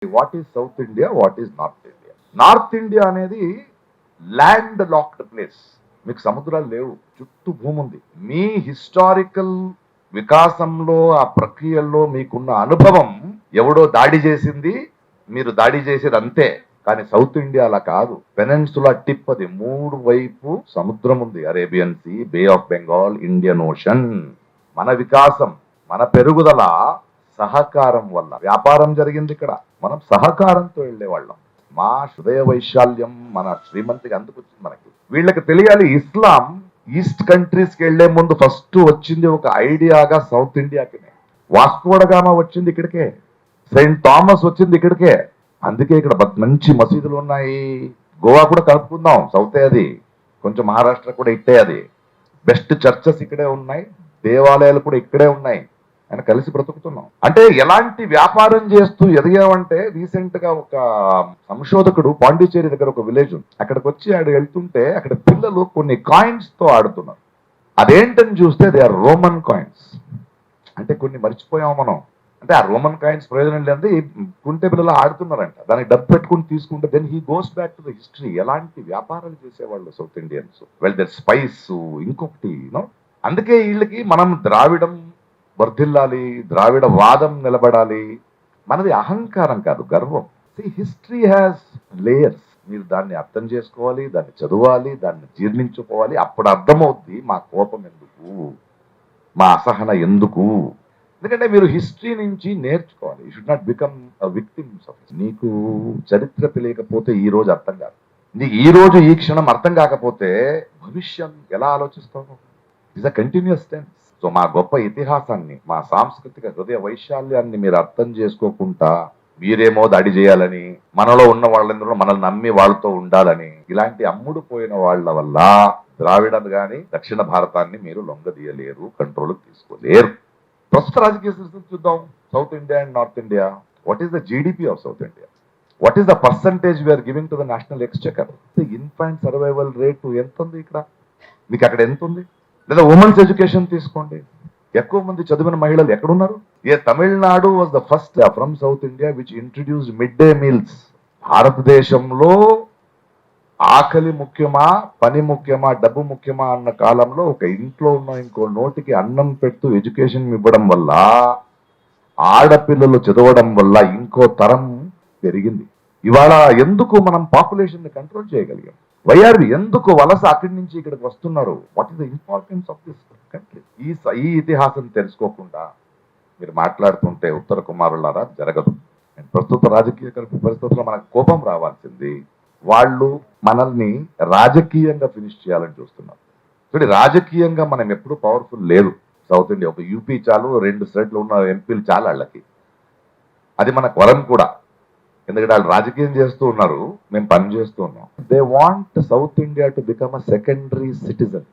What is south India, what is north India? North India అనేది land locked place. మీకు సముద్రాలు లేవు, చుట్టూ భూమి ఉంది. మీ హిస్టారికల్ వికాసంలో ఆ ప్రక్రియల్లో మీకున్న అనుభవం ఎవడో దాడి చేసింది, మీరు దాడి చేసేది అంతే. కానీ సౌత్ ఇండియా అలా కాదు. పెనెన్సులా టిప్, అది మూడు వైపు సముద్రం ఉంది. Arabian Sea, Bay of Bengal, Indian Ocean. మన వికాసం, మన పెరుగుదల సహకారం వల్ల. వ్యాపారం జరిగింది ఇక్కడ, మనం సహకారంతో వెళ్ళేవాళ్ళం. మా హృదయ వైశాల్యం, మన శ్రీమంతికి అందుకు వచ్చింది. మనకి వీళ్ళకి తెలియాలి, ఇస్లాం ఈస్ట్ కంట్రీస్ కి వెళ్లే ముందు ఫస్ట్ వచ్చింది ఒక ఐడియాగా సౌత్ ఇండియాకి. వాస్కోడగామా వచ్చింది ఇక్కడికే, సెయింట్ థామస్ వచ్చింది ఇక్కడికే. అందుకే ఇక్కడ మంచి మసీదులు ఉన్నాయి. గోవా కూడా కలుపుకుందాం, సౌతే అది. కొంచెం మహారాష్ట్ర కూడా ఇట్టే, అది బెస్ట్ చర్చెస్ ఇక్కడే ఉన్నాయి, దేవాలయాలు కూడా ఇక్కడే ఉన్నాయి. ఆయన కలిసి బ్రతుకుతున్నాం. అంటే ఎలాంటి వ్యాపారం చేస్తూ ఎదిగామంటే, రీసెంట్ గా ఒక సంశోధకుడు పాండిచేరి దగ్గర ఒక విలేజ్ ఉంది, అక్కడికి వచ్చి ఆడు వెళ్తుంటే అక్కడ పిల్లలు కొన్ని కాయిన్స్ తో ఆడుతున్నారు. అదేంటని చూస్తే దే ఆర్ రోమన్ కాయిన్స్. అంటే కొన్ని మర్చిపోయాం మనం. అంటే ఆ రోమన్ కాయిన్స్ ప్రయోజనం లేని కుంటే పిల్లలు ఆడుతున్నారంట, దానికి డబ్బు పెట్టుకుని తీసుకుంటే then he goes back to the history. ఎలాంటి వ్యాపారాలు చేసేవాళ్ళు South Indians. Well their spice, ఇంకొకటి అందుకే వీళ్ళకి మనం ద్రావిడం వర్ధిల్లాలి, ద్రావిడ వాదం నిలబడాలి. మనది అహంకారం కాదు, గర్వం. History has layers. మీరు దాన్ని అర్థం చేసుకోవాలి, దాన్ని చదవాలి, దాన్ని జీర్ణించుకోవాలి. అప్పుడు అర్థమవుద్ది మా కోపం ఎందుకు, మా అసహన ఎందుకు. ఎందుకంటే మీరు హిస్టరీ నుంచి నేర్చుకోవాలి. You should not become victims of. నీకు చరిత్ర తెలియకపోతే ఈ రోజు అర్థం కాదు. నీకు ఈ రోజు ఈ క్షణం అర్థం కాకపోతే భవిష్యం ఎలా ఆలోచిస్తావు? It's a continuous tense. So మా గొప్ప ఇతిహాసాన్ని, మా సాంస్కృతిక హృదయ వైశాల్యాన్ని మీరు అర్థం చేసుకోకుండా మీరేమో దాడి చేయాలని, మనలో ఉన్న వాళ్ళందరూ మనల్ని నమ్మి వాళ్ళతో ఉండాలని, ఇలాంటి అమ్ముడు పోయిన వాళ్ళ వల్ల ద్రావిడ గాని దక్షిణ భారతాన్ని మీరు లొంగదీయలేరు, కంట్రోల్కి తీసుకోలేరు. ప్రస్తుత రాజకీయ పరిస్థితి చూద్దాం. South India and North India. What is the GDP of South India? What is the percentage we are giving to the national exchequer? Infant survival rate ఎంత ఉంది ఇక్కడ? మీకు అక్కడ ఎంత ఉంది? లేదా ఉమెన్స్ ఎడ్యుకేషన్ తీసుకోండి, ఎక్కువ మంది చదివిన మహిళలు ఎక్కడున్నారు? ఏ Tamil Nadu was the first from south India which introduced mid day meals. భారతదేశంలో ఆకలి ముఖ్యమా, పని ముఖ్యమా, డబ్బు ముఖ్యమా అన్న కాలంలో ఒక ఇంట్లో ఉన్న ఇంకో నోటికి అన్నం పెడుతూ ఎడ్యుకేషన్ ఇవ్వడం వల్ల, ఆడపిల్లలు చదవడం వల్ల ఇంకో తరం పెరిగింది. ఇవాళ ఎందుకు మనం పాపులేషన్ ని కంట్రోల్ చేయగలిగాం? వైఆర్వి ఎందుకు వలస అక్కడి నుంచి ఇక్కడికి వస్తున్నారు? What is the importance of this country? ఈ ఇతిహాసం తెలుసుకోకుండా మీరు మాట్లాడుతుంటే ఉత్తర కుమారులారా జరగదు. ప్రస్తుత రాజకీయ పరిస్థితుల్లో మనకు కోపం రావాల్సింది, వాళ్ళు మనల్ని రాజకీయంగా ఫినిష్ చేయాలని చూస్తున్నారు. చూడండి, రాజకీయంగా మనం ఎప్పుడు పవర్ఫుల్ లేదు. సౌత్ ఇండియా ఒక యూపీ చాలు, 2 స్టేట్లు ఉన్న ఎంపీలు చాలు వాళ్ళకి. అది మనకు వరం కూడా, ఎందుకంటే వాళ్ళు రాజకీయం చేస్తూ ఉన్నారు, మేము పని చేస్తూ ఉన్నాం. They want south India to become a secondary citizen.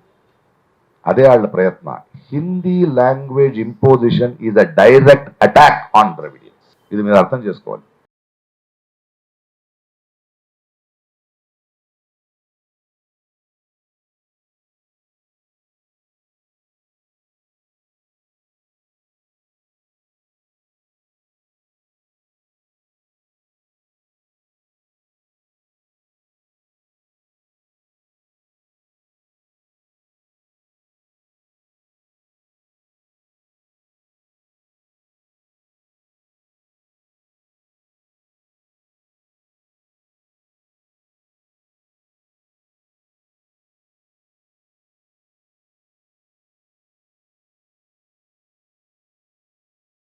అదే వాళ్ళ ప్రయత్న. Hindi language imposition is a direct attack on Dravidians. ఇది మీరు అర్థం చేసుకోవాలి.